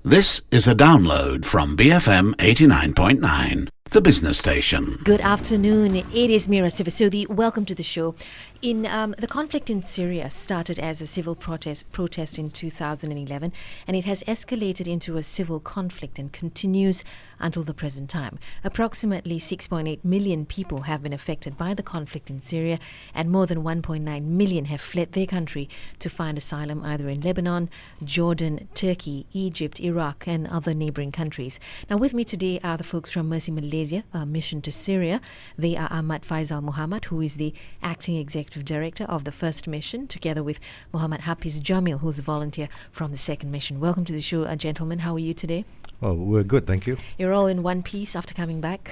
This is a download from BFM 89.9, the business station. Good afternoon. It is Mira Sivasudi. Welcome to the show. The conflict in Syria started as a civil protest in 2011, and it has escalated into a civil conflict and continues until the present time. Approximately 6.8 million people have been affected by the conflict in Syria, and more than 1.9 million have fled their country to find asylum either in Lebanon, Jordan, Turkey, Egypt, Iraq, and other neighboring countries. Now, with me today are the folks from MERCY Malaysia, a mission to Syria. They are Ahmad Faezal Mohamed, who is the acting executive director of the first mission, together with Muhammad Hafiz Jamil, who's a volunteer from the second mission. Welcome to the show, gentlemen. How are you today? Oh, we're good, thank you. You're all in one piece after coming back.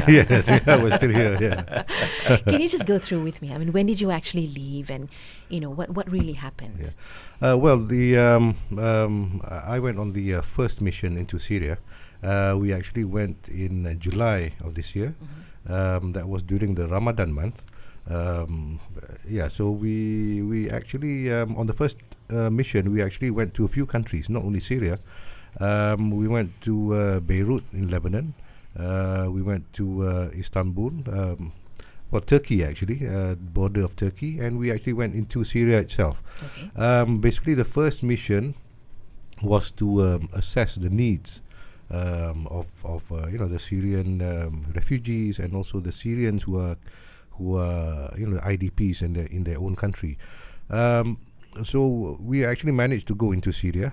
Yes, we're still here. Yeah. Can you just go through with me? I mean, when did you actually leave, and what really happened? Yeah. I went on the first mission into Syria. We actually went in July of this year. Mm-hmm. That was during the Ramadan month. So we actually on the first mission we actually went to a few countries, not only Syria. We went to Beirut in Lebanon. We went to Istanbul, Turkey actually, border of Turkey, and we actually went into Syria itself. Okay. Basically, the first mission was to assess the needs of the Syrian refugees, and also the Syrians who are IDPs in their own country. So we actually managed to go into Syria,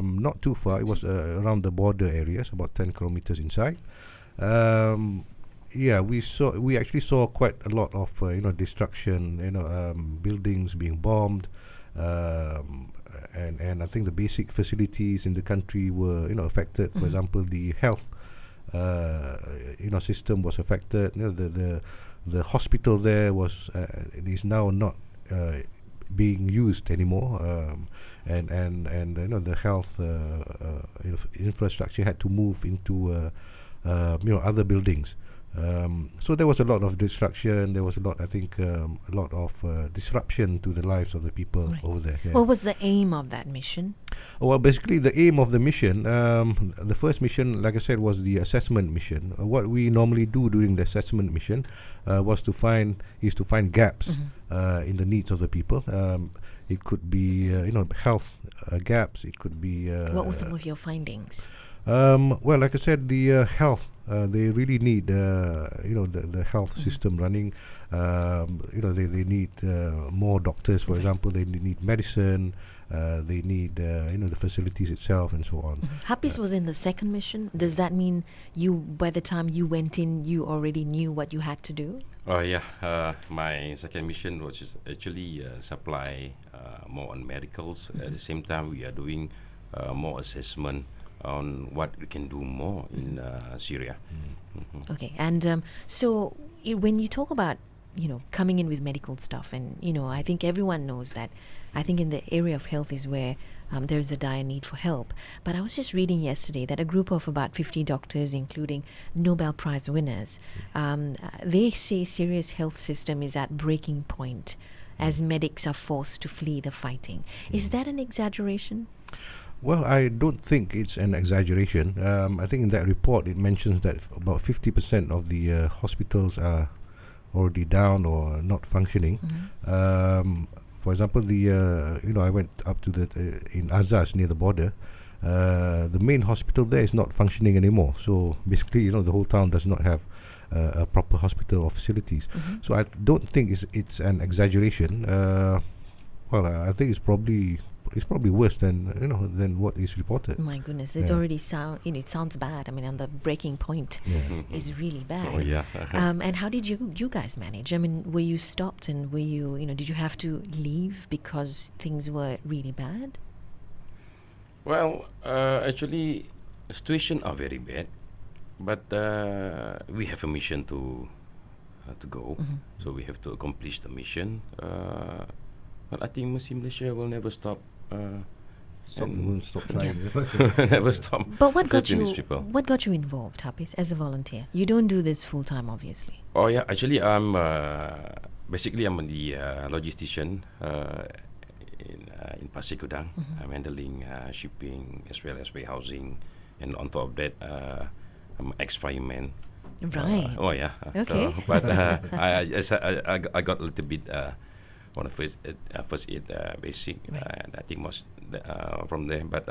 not too far. It was around the border areas, about 10 kilometers inside. We actually saw quite a lot of destruction, buildings being bombed, and I think the basic facilities in the country were affected. For example, the health system was affected. The hospital there is now not being used anymore, and the health infrastructure had to move into other buildings. So there was a lot of destruction. There was a lot of disruption to the lives of the people over there. Yeah. What was the aim of that mission? Well, basically the aim of the mission, the first mission, like I said, was the assessment mission. What we normally do during the assessment mission was to find gaps in the needs of the people. It could be health gaps. It could be. What were some of your findings? Well, like I said, the health. They really need the health system running. They need more doctors, for example. They need medicine. They need the facilities itself, and so on. Hafiz was in the second mission. Does that mean by the time you went in, you already knew what you had to do? Oh yeah, my second mission was actually supply more on medicals. At the same time, we are doing more assessment on what we can do more in Syria. Okay, and so when you talk about coming in with medical stuff, and I think everyone knows that. I think in the area of health is where there's a dire need for help. But I was just reading yesterday that a group of about 50 doctors, including Nobel Prize winners, they say Syria's health system is at breaking point as medics are forced to flee the fighting. Is that an exaggeration? Well, I don't think it's an exaggeration. I think in that report it mentions that about 50% of the hospitals are already down or not functioning. For example, I went up to in Azaz near the border. The main hospital there is not functioning anymore. So basically, the whole town does not have a proper hospital or facilities. So I don't think it's an exaggeration. I think it's probably worse than what is reported. My goodness, it already it sounds bad. I mean, on the breaking point is really bad. Oh yeah. And how did you guys manage? I mean, were you stopped, and were you did you have to leave because things were really bad? Well, actually, the situation are very bad, but we have a mission to go, so we have to accomplish the mission. But I think MERCY Malaysia will never stop. Won't stop trying. Never stop. But what got you involved, Hafiz, as a volunteer? You don't do this full time, obviously. Oh yeah, actually I'm basically I'm the logistician in Pasir Gudang. I'm handling shipping as well as warehousing, and on top of that, I'm ex-fireman. Right. Oh yeah. Okay. So, but I got a little bit on the first aid basic, and I think was from there. But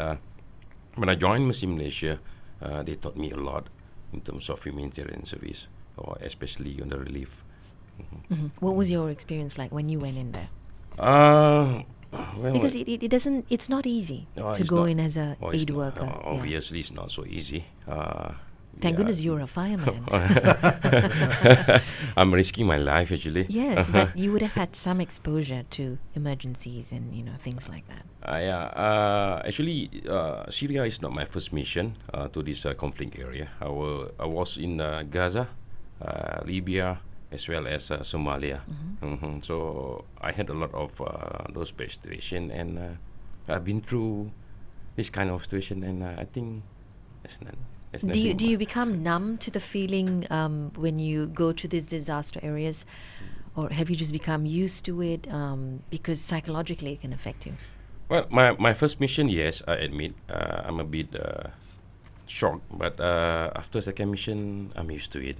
when I joined MERCY Malaysia, they taught me a lot in terms of humanitarian service, or especially on the relief. What was your experience like when you went in there? Well, Because it doesn't, it's not easy to it's go not- in as a it's aid not- worker. Yeah. Obviously, it's not so easy. Thank goodness you're a fireman. I'm risking my life actually. Yes, but you would have had some exposure to emergencies and things like that. Actually, Syria is not my first mission to this conflict area. I was in Gaza, Libya, as well as Somalia. So I had a lot of those bad situations, and I've been through this kind of situation, and I think it's not. Do you become numb to the feeling when you go to these disaster areas, or have you just become used to it because psychologically it can affect you? Well, my first mission, yes, I admit, I'm a bit shocked, but after second mission, I'm used to it.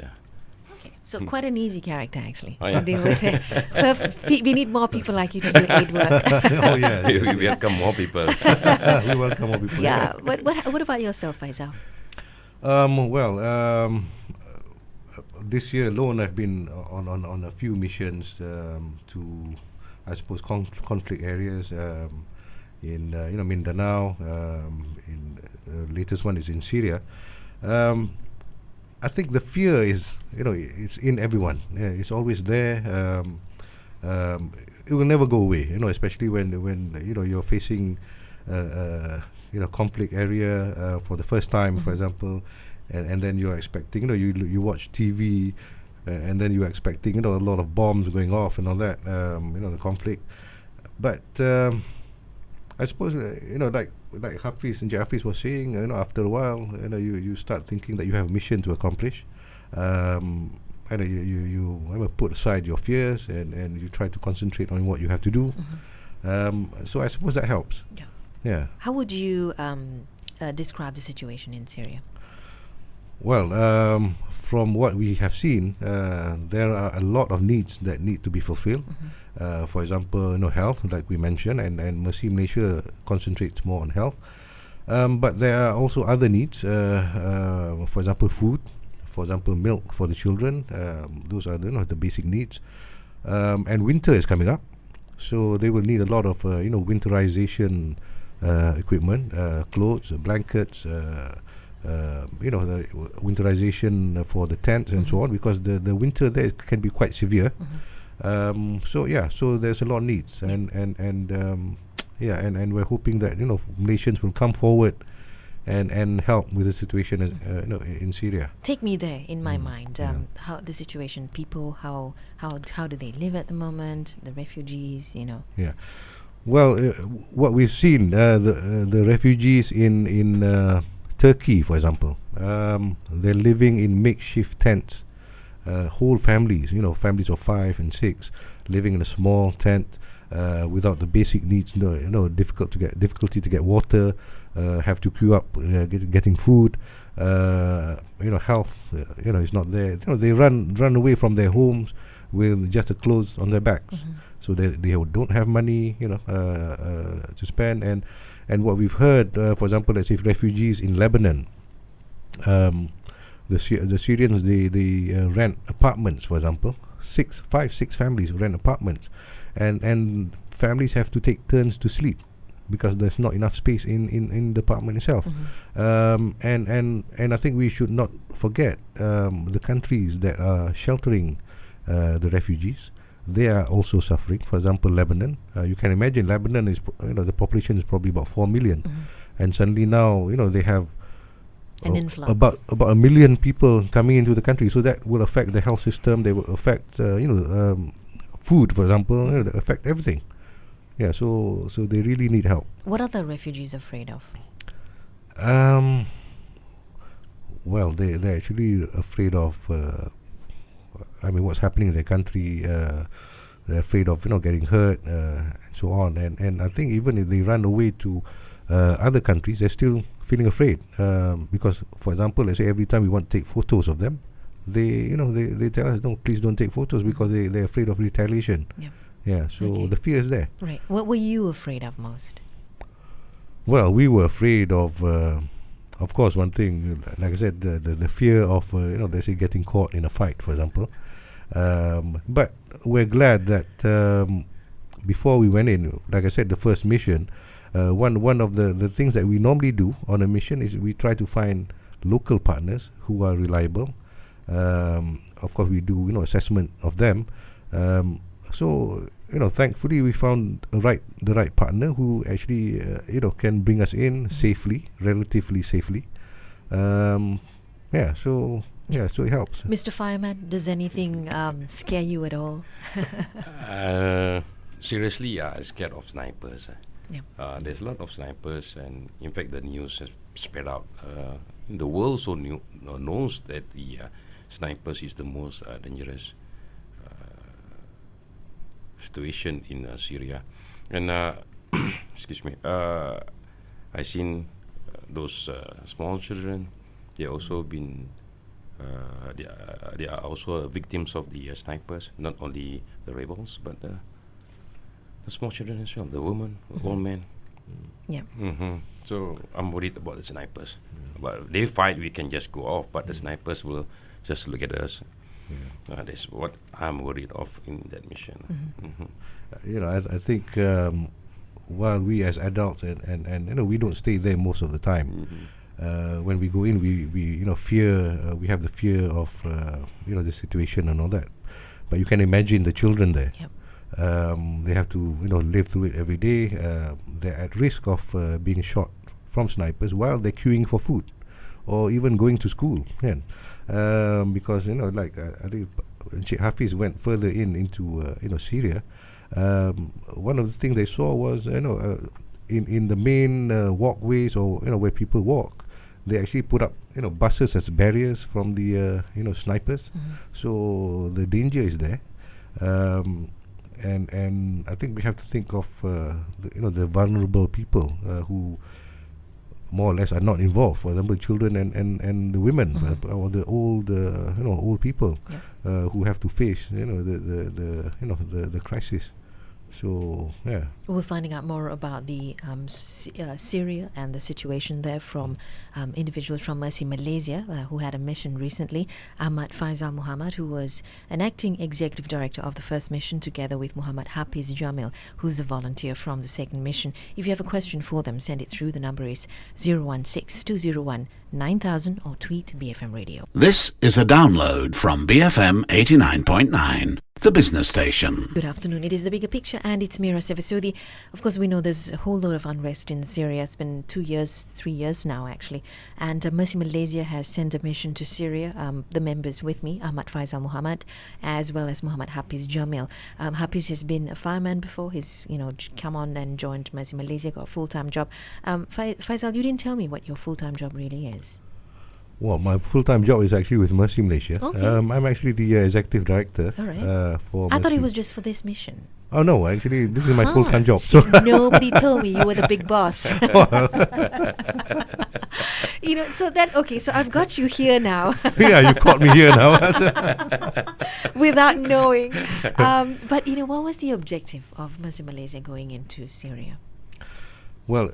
Okay, so quite an easy character actually Oh, to yeah. deal with it. We need more people like you to do aid work. Oh yeah, We welcome more people. we welcome more people. Yeah. What about yourself, Faezal? This year alone, I've been on a few missions to, I suppose, conflict areas in Mindanao. In latest one is in Syria. I think the fear is, it's in everyone. It's always there. It will never go away. Especially when you're facing conflict area for the first time, for example, and then you're expecting, you watch TV, and then you're expecting, a lot of bombs going off and all that, the conflict. But I suppose, like Hafiz and Hafiz was saying, after a while, you start thinking that you have a mission to accomplish. You put aside your fears and you try to concentrate on what you have to do. So I suppose that helps. Yeah. Yeah. How would you describe the situation in Syria? Well, from what we have seen, there are a lot of needs that need to be fulfilled. For example, health, like we mentioned, and MERCY Malaysia concentrates more on health. But there are also other needs. For example, food. For example, milk for the children. Those are the basic needs. And winter is coming up, so they will need a lot of winterization equipment, clothes, blankets. The winterization for the tents and so on, because the winter there can be quite severe. So there's a lot of needs, and we're hoping that Malaysians will come forward and help with the situation in Syria. Take me there in my mind. How the situation, people, how do they live at the moment? The refugees, Yeah. Well, what we've seen, the refugees in Turkey, for example, they're living in makeshift tents. Whole families, families of 5 and 6, living in a small tent without the basic needs. Difficulty to get water, have to queue up getting food. Health, is not there. They run away from their homes with just the clothes on their backs. So they don't have money, to spend. And what we've heard, for example, let's say refugees in Lebanon, the Syrians, they rent apartments, for example. 6 families rent apartments, and families have to take turns to sleep because there's not enough space in the apartment itself. And I think we should not forget the countries that are sheltering the refugees. They are also suffering. For example, Lebanon. You can imagine Lebanon is, the population is probably about 4 million, and suddenly now, they have an influx. about 1 million people coming into the country. So that will affect the health system. They will affect, food, for example. They affect everything. Yeah. So they really need help. What are the refugees afraid of? Well, they're actually afraid of. What's happening in their country, they're afraid of getting hurt and so on. And I think even if they run away to other countries, they're still feeling afraid because, for example, let's say every time we want to take photos of them, they tell us, no, please don't take photos because they're afraid of retaliation. Yeah, so the fear is there. Right. What were you afraid of most? Well, we were afraid of course, one thing, like I said, the fear of, let's say getting caught in a fight, for example. But we're glad that before we went in, like I said, the first mission, one of the things that we normally do on a mission is we try to find local partners who are reliable. Of course, we do assessment of them. So thankfully we found the right partner who actually can bring us in safely, relatively safely. So it helps. Mr. Fireman, does anything scare you at all? Seriously, I'm scared of snipers. Yeah. There's a lot of snipers, and in fact, the news has spread out. The world so knows that the snipers is the most dangerous situation in Syria, and excuse me. I seen those small children. They also been. They are also victims of the snipers. Not only the rebels, but the small children as well. The women, old men. Yeah. So I'm worried about the snipers. But if they fight, we can just go off. But the snipers will just look at us. That's what I'm worried of in that mission. I think while we as adults and we don't stay there most of the time. When we go in, we fear. We have the fear of the situation and all that. But you can imagine the children there. Yep. They have to live through it every day. They're at risk of being shot from snipers while they're queuing for food, or even going to school. Yeah. Because I think Sheikh Hafiz went further into Syria. One of the things they saw was in the main walkways or where people walk, they actually put up buses as barriers from the snipers. So the danger is there, and I think we have to think of the vulnerable people who more or less are not involved. For example, children and the women or the old people who have to face the crisis. So yeah, we're finding out more about the Syria and the situation there from individuals from MERCY Malaysia who had a mission recently. Ahmad Faezal Mohamed, who was an acting executive director of the first mission, together with Muhammad Hafiz Jamil, who's a volunteer from the second mission. If you have a question for them, send it through. The number is 016-201-9000 or tweet BFM Radio. This is a download from BFM 89.9. The business station. Good afternoon. It is The Bigger Picture and it's Mira Sevasodi. Of course, we know there's a whole lot of unrest in Syria. It's been 3 years now, actually. And MERCY Malaysia has sent a mission to Syria. The members with me, Ahmad Faezal Mohamed, as well as Muhammad Hafiz Jamil. Hafiz has been a fireman before. He's, come on and joined MERCY Malaysia, got a full-time job. Faezal, you didn't tell me what your full-time job really is. Well, my full-time job is actually with MERCY Malaysia. Okay. I'm actually the executive director for I thought MERCY. it was just for this mission. Oh no, actually this is my full-time job. So nobody told me you were the big boss. So I've got you here now. Yeah, you caught me here now. Without knowing. But what was the objective of MERCY Malaysia going into Syria? Well,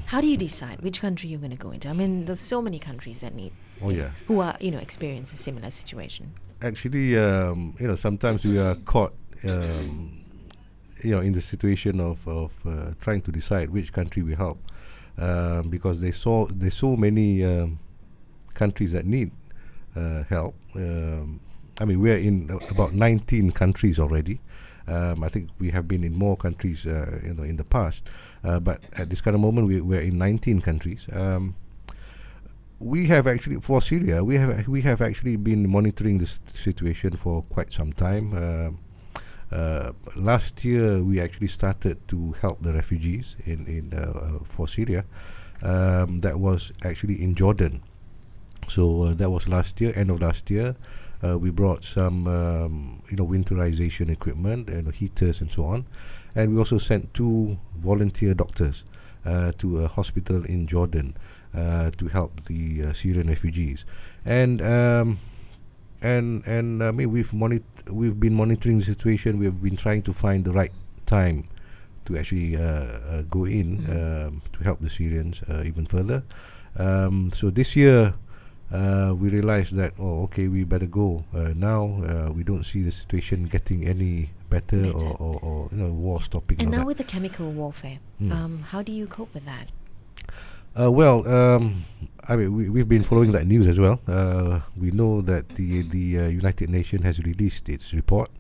how do you decide which country you're going to go into? I mean, there's so many countries that need, who are, experiencing a similar situation. Actually, sometimes we are caught, in the situation of trying to decide which country we help, because there's so many countries that need help. I mean, we're in about 19 countries already. I think we have been in more countries, in the past. But at this kind of moment, we're in 19 countries. We have actually, for Syria, we have actually been monitoring this situation for quite some time. Last year, we actually started to help the refugees for Syria. That was actually in Jordan. So that was last year, end of last year. We brought some, winterization equipment and heaters and so on. And we also sent 2 volunteer doctors to a hospital in Jordan to help the Syrian refugees. And we've been monitoring the situation. We've been trying to find the right time to actually go in to help the Syrians even further. So this year, we realized that we better go now. We don't see the situation getting any better. or war stopping. And now with the chemical warfare, how do you cope with that? We've been following that news as well. We know that the United Nations has released its report,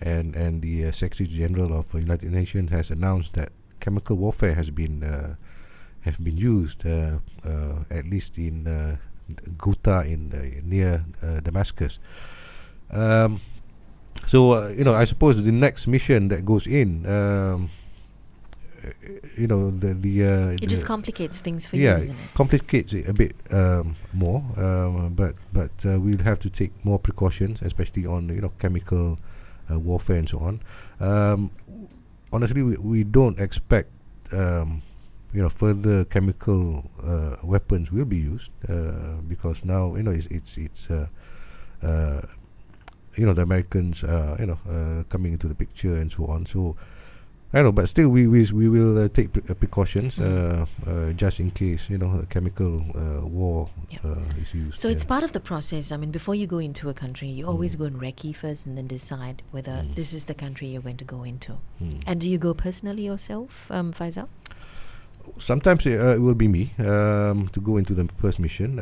and the Secretary General of United Nations has announced that chemical warfare has been used at least in Ghouta near Damascus. I suppose the next mission that goes in, it just complicates things for you, isn't it? Complicates it a bit more. But we'll have to take more precautions, especially on chemical warfare and so on. Honestly, we don't expect further chemical weapons will be used because now it's the Americans coming into the picture and so on. So I know, but still we will take precautions just in case a chemical war is used. So it's part of the process. I mean, before you go into a country, you always go and recce first and then decide whether this is the country you're going to go into. And do you go personally yourself, Faezal? Sometimes it will be me to go into the first mission,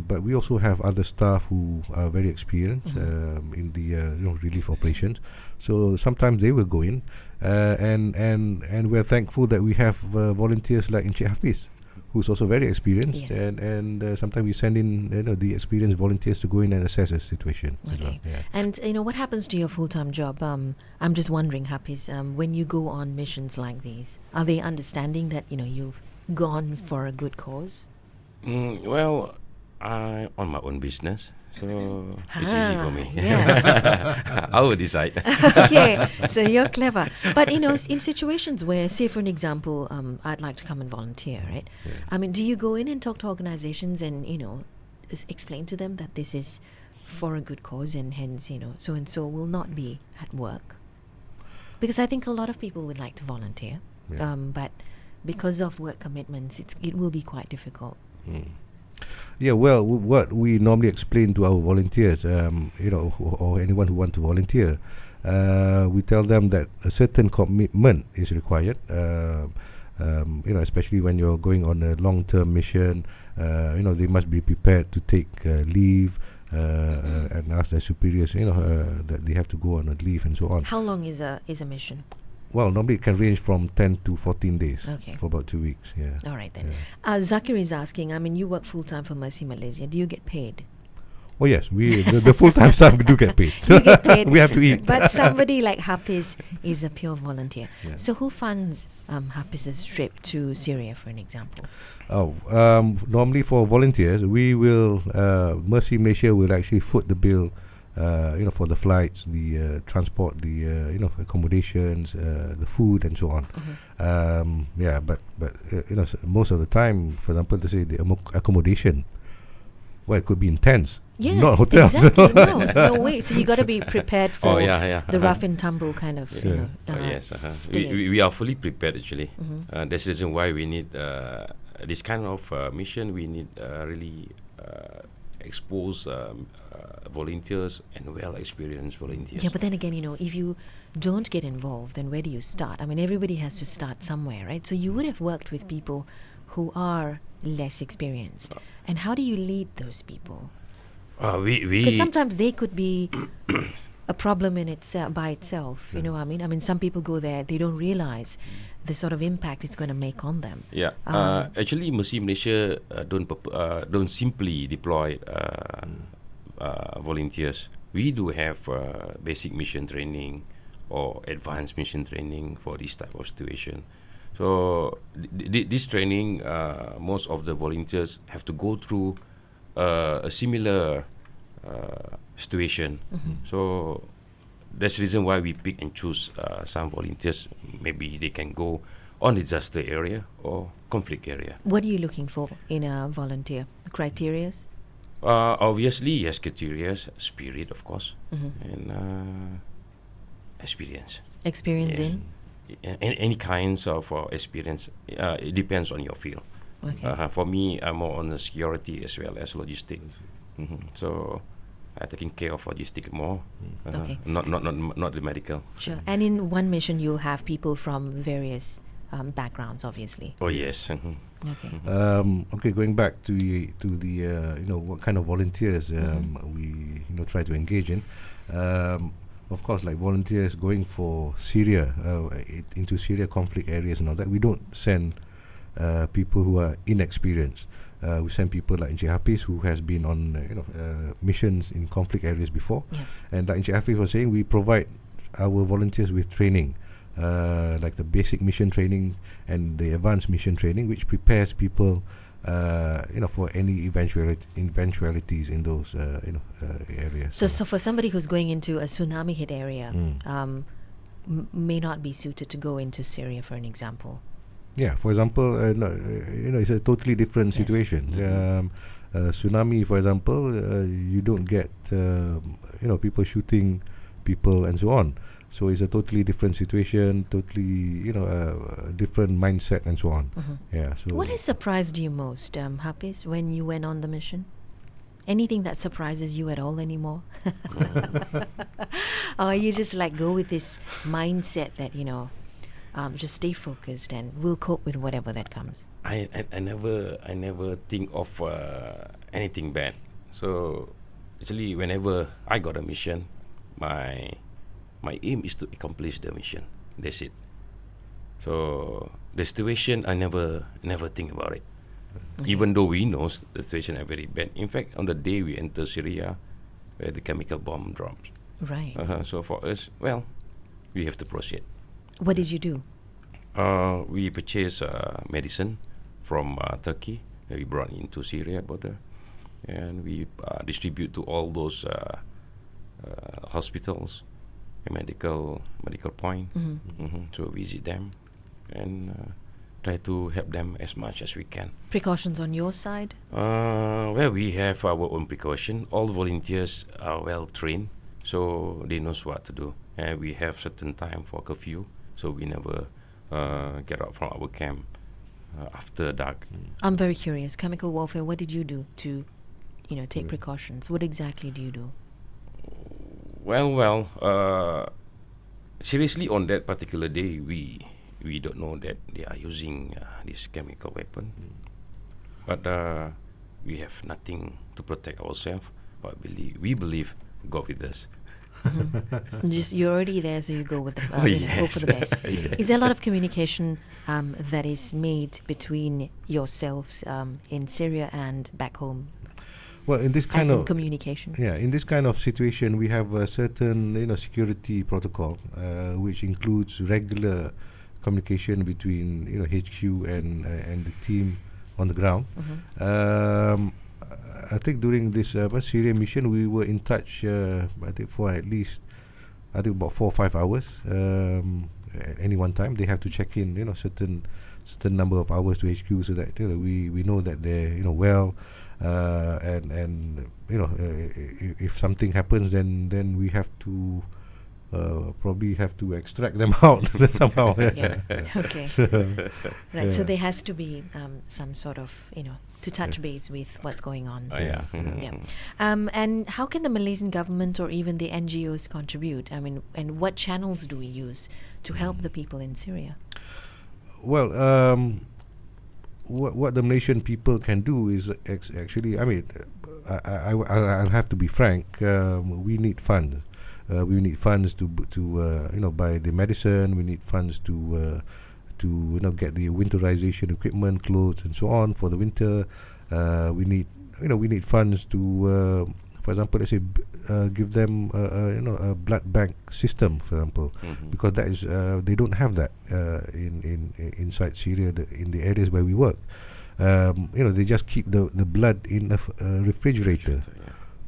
but we also have other staff who are very experienced in the relief operations. So sometimes they will go in, and we're thankful that we have volunteers like Encik Hafiz, who's also very experienced, and sometimes we send in the experienced volunteers to go in and assess the situation. Okay. As well. Yeah. And what happens to your full-time job? I'm just wondering, Hafiz, when you go on missions like these, are they understanding that you've gone for a good cause? Well, I on my own business, so it's easy for me. Yes. I will decide. Okay, so you're clever. But in situations where, say for an example, I'd like to come and volunteer, right? Yeah. I mean, do you go in and talk to organizations and explain to them that this is for a good cause and hence so and so will not be at work? Because I think a lot of people would like to volunteer, but because of work commitments, it will be quite difficult. Yeah, well, what we normally explain to our volunteers, or anyone who want to volunteer, we tell them that a certain commitment is required. Especially when you're going on a long-term mission, they must be prepared to take leave and ask their superiors, that they have to go on a leave and so on. How long is a mission? Well, normally it can range from 10 to 14 days for about 2 weeks. Yeah. All right then. Zakir is asking, I mean, you work full-time for Mercy Malaysia. Do you get paid? Oh yes, we the full-time staff do get paid. You get paid. We have to eat. But somebody like Hafiz is a pure volunteer. Yeah. So who funds Hafiz's trip to Syria, for an example? Normally for volunteers, we will Mercy Malaysia will actually foot the bill. For the flights, the transport, the accommodations, the food, and so on. But most of the time, for example, to say the accommodation, well, it could be in tents, not hotels. Exactly. No way. So you got to be prepared for the rough and tumble kind of. We are fully prepared actually. That's the reason why we need this kind of mission. We need really exposed volunteers and well-experienced volunteers. Yeah, but then again, if you don't get involved, then where do you start? I mean, everybody has to start somewhere, right? So you would have worked with people who are less experienced. And how do you lead those people? Because sometimes they could be a problem in by itself. You know what I mean? I mean, some people go there, they don't realize the sort of impact it's going to make on them. Yeah. Actually, Mercy Malaysia don't simply deploy volunteers. We do have basic mission training or advanced mission training for this type of situation. So this training, most of the volunteers have to go through a similar situation. So that's the reason why we pick and choose some volunteers. Maybe they can go on disaster area or conflict area. What are you looking for in a volunteer? Criterias? Obviously, yes, criteria, spirit, of course, and experience. Experience Yes. in? Any kinds of experience. It depends on your field. Okay. For me, I'm more on the security as well as logistics. So I'm taking care of logistics more. Okay. Not the medical. Sure. And in one mission, you'll have people from various backgrounds, obviously. Oh yes. Okay. Okay, going back to the what kind of volunteers we try to engage in. Of course, like volunteers going for Syria, into Syria conflict areas and all that, we don't send people who are inexperienced. We send people like Encik Hafiz, who has been on missions in conflict areas before. Yeah. And like Encik Hafiz was saying, we provide our volunteers with training, like the basic mission training and the advanced mission training, which prepares people for any eventualities in those areas. So for somebody who's going into a tsunami hit area, may not be suited to go into Syria, for an example. Yeah, for example, it's a totally different Yes. situation. Tsunami, for example, you don't get people shooting people and so on. So it's a totally different situation, totally different mindset and so on. Yeah. So What has surprised you most, Hafiz, when you went on the mission? Anything that surprises you at all anymore? Or you just like go with this mindset that just stay focused and we'll cope with whatever that comes. I never think of anything bad. So actually, whenever I got a mission, my aim is to accomplish the mission. That's it. So the situation, I never think about it. Even though we know the situation is very bad. In fact, on the day we enter Syria, where the chemical bomb drops. Right. So for us, well, we have to proceed. What did you do? We purchased medicine from Turkey that we brought into Syria border, and we distribute to all those hospitals, a medical point. So visit them and try to help them as much as we can. Precautions on your side? Well, we have our own precaution. All volunteers are well trained, so they know what to do. And we have certain time for curfew, so we never get out from our camp after dark. I'm very curious. Chemical warfare, what did you do to, take precautions? What exactly do you do? Well, seriously, on that particular day, we don't know that they are using this chemical weapon. But we have nothing to protect ourselves. But we believe God with us. Just you're already there, so you go with the hope for Yes. the best. Yes. Is there a lot of communication that is made between yourselves in Syria and back home? well, in this kind As in of communication. in this kind of situation, we have a certain security protocol, which includes regular communication between HQ and the team on the ground. I think during this Syrian mission, we were in touch. I think for at least about 4 or 5 hours at any one time. They have to check in, certain number of hours to HQ so that we know that they're well, and if something happens, then we have to probably have to extract them out somehow. Yeah. Okay. Right. So yeah. there has to be some sort of to touch base with what's going on. Yeah. Yeah. And how can the Malaysian government or even the NGOs contribute? I mean, and what channels do we use to help the people in Syria? Well, what the Malaysian people can do is actually, I mean, I'll have to be frank. We need funds. We need funds to buy the medicine. We need funds to get the winterization equipment, clothes, and so on for the winter. We need funds to, for example, let's say, give them a blood bank system, for example, because that is they don't have that in inside Syria, in the areas where we work. They just keep the blood in a refrigerator.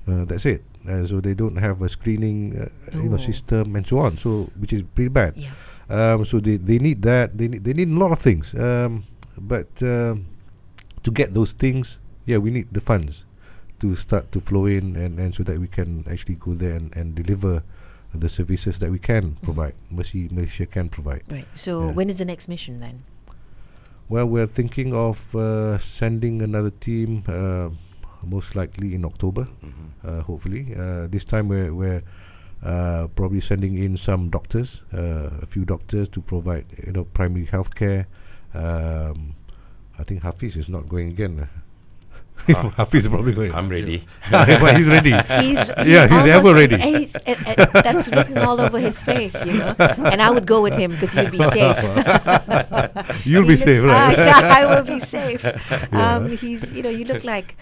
That's it. So they don't have a screening Oh. system and so on. So which is pretty bad. Yeah. So they need that. They need a lot of things. But to get those things, we need the funds to start to flow in, and so that we can actually go there and deliver the services that we can provide. MERCY Malaysia can provide. Right. So when is the next mission then? Well, we're thinking of sending another team, most likely in October, hopefully. This time we're probably sending in some doctors, a few doctors to provide primary health care. I think Hafiz is not going again. Hafiz is probably going. I'm ready. But he's ready. He's ever ready. That's written all over his face, And I would go with him because you'd be safe. You'll be safe, right? I will be safe. He's, you look like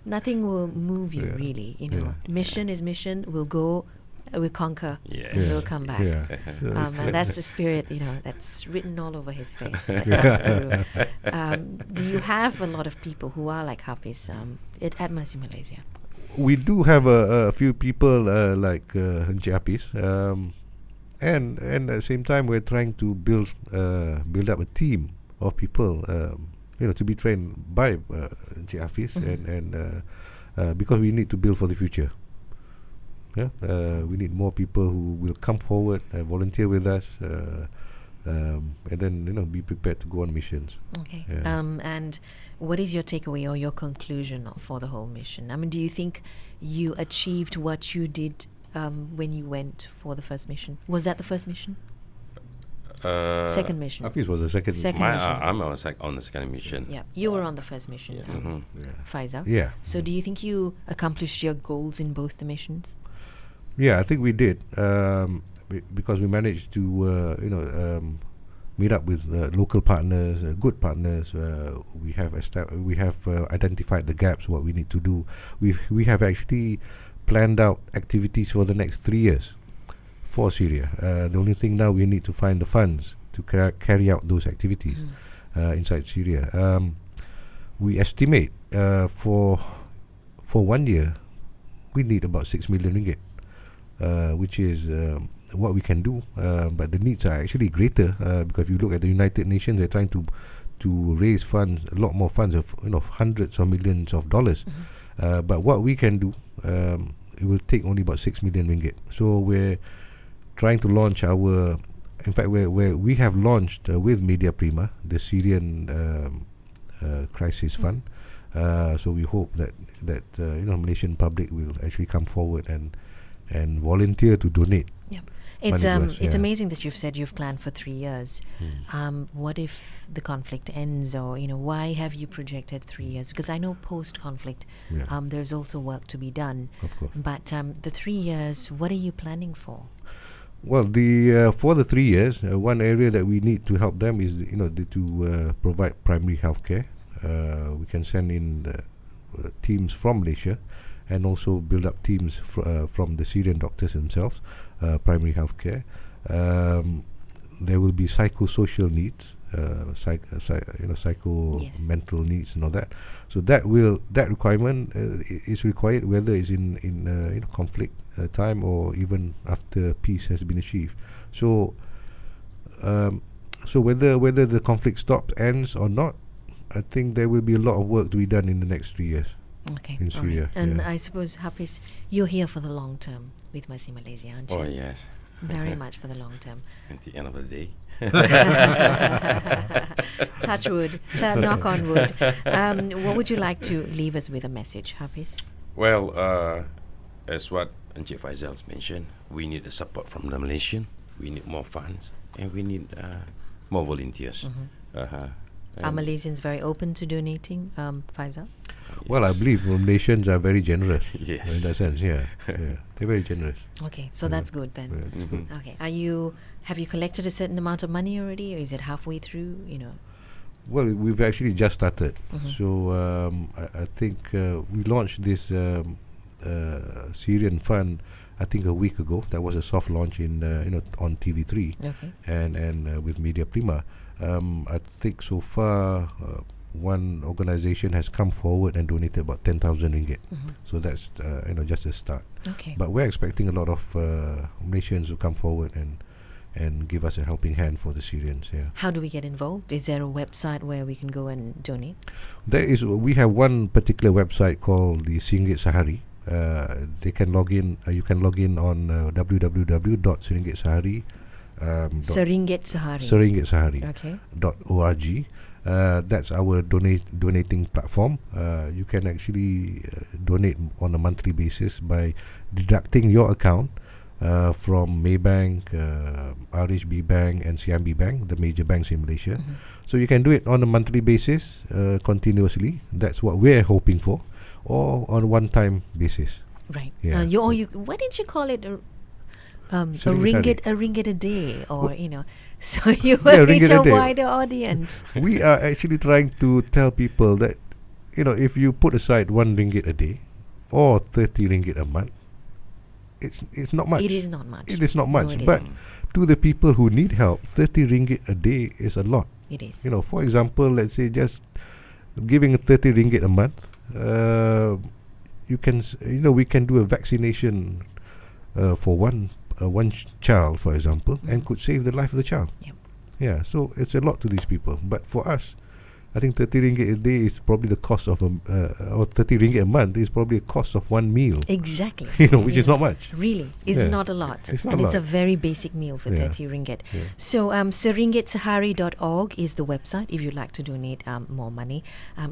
nothing will move you really. Mission is mission. We'll go. We'll conquer. Yes. And we'll come back. Yeah. So And that's the spirit, that's written all over his face. That comes through. Do you have a lot of people who are like Hafiz at MERCY Malaysia? we do have a few people like Encik Hafiz, and at the same time we're trying to build up a team of people, to be trained by Encik Hafiz, and because we need to build for the future. We need more people who will come forward, volunteer with us, and then be prepared to go on missions. Okay. Yeah. And what is your takeaway or your conclusion for the whole mission? I mean, do you think you achieved what you did when you went for the first mission? Was that the first mission? Second mission. Hafiz was the second. Second mission. I'm on the second mission. Yeah, you were on the first mission. Faezal. Yeah. So, do you think you accomplished your goals in both the missions? Yeah, I think we did, because we managed to meet up with local partners, good partners. We have identified the gaps, what we need to do. We have actually planned out activities for the next 3 years for Syria. The only thing now, we need to find the funds to carry out those activities inside Syria. We estimate for 1 year we need about 6 million ringgit. Which is what we can do, but the needs are actually greater, because if you look at the United Nations, they're trying to raise funds, a lot more funds of hundreds of millions of dollars. But what we can do, it will take only about 6 million ringgit. So we're trying to launch in fact, we have launched with Media Prima the Syrian crisis fund. So we hope that Malaysian public will actually come forward and volunteer to donate. Yeah, it's money to us, it's yeah. amazing that you've said you've planned for 3 years. What if the conflict ends, or why have you projected 3 years? Because I know post-conflict, there's also work to be done. Of course. But the 3 years, what are you planning for? Well, for the 3 years, one area that we need to help them is to provide primary health care. We can send in teams from Malaysia, and also build up teams from the Syrian doctors themselves, primary health care. There will be psychosocial needs, mental needs and all that. So that requirement is required, whether it's in conflict time or even after peace has been achieved. So whether the conflict ends or not, I think there will be a lot of work to be done in the next 3 years. Okay. In Syria, And yeah. I suppose, Hafiz, you're here for the long term with MERCY Malaysia, aren't you? Oh yes. Very much for the long term. At the end of the day. Touch wood, knock on wood. What would you like to leave us with a message, Hafiz? Well, as what Encik Faezal mentioned, we need the support from the Malaysian. We need more funds, and we need more volunteers. Are Malaysians very open to donating, Faezal? Well, I believe Malaysians are very generous. Yes. In that sense, yeah. They're very generous. Okay, so that's good then. Yeah, that's good. Okay, have you collected a certain amount of money already, or is it halfway through? Well, we've actually just started. So I think we launched this Syrian fund, I think a week ago. That was a soft launch in on TV3, Okay. and with Media Prima. I think so far one organisation has come forward and donated about 10,000 ringgit So that's just a start. Okay. But we're expecting a lot of Malaysians to come forward and give us a helping hand for the Syrians. Yeah. How do we get involved? Is there a website where we can go and donate? We have one particular website called the Singgit Sehari. They can log in. You can log in on www.seringgitsehari. Seringgit Sehari. Seringgitsehari. Okay. .org. That's our donating platform. You can actually donate on a monthly basis by deducting your account from Maybank, RHB Bank and CIMB Bank, the major banks in Malaysia. So you can do it on a monthly basis, continuously. That's what we're hoping for, or on a one-time basis. Right. Yeah. Why didn't you call it a Seringgit ringgit a day, or so you will reach a wider audience? We are actually trying to tell people that if you put aside 1 ringgit a day or 30 ringgit a month, it's not much. It is not much. It is not much. No, but to the people who need help, 30 ringgit a day is a lot. It is. For example, let's say just giving 30 ringgit a month, you can we can do a vaccination for one child, for example, and could save the life of the child. Yep. Yeah, so it's a lot to these people. But for us, I think 30 ringgit a day is probably the cost of or 30 ringgit a month is probably a cost of one meal. Exactly. Which is not much. Really, it's not a lot. It's not and a it's a lot. very basic meal for 30 ringgit. Yeah. So seringgitsehari.org is the website if you'd like to donate more money.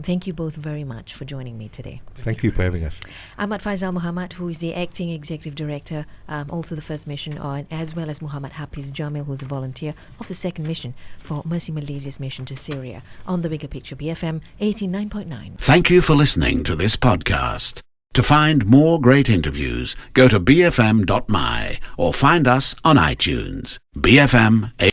Thank you both very much for joining me today. Thank you for having us. Ahmad Faezal Mohamed, who is the Acting Executive Director, also the First Mission, as well as Muhammad Hafiz Jamil, who's a volunteer of the Second Mission for Mercy Malaysia's mission to Syria. On The Bigger Picture, BFM 89.9. Thank you for listening to this podcast. To find more great interviews, go to bfm.my or find us on iTunes. BFM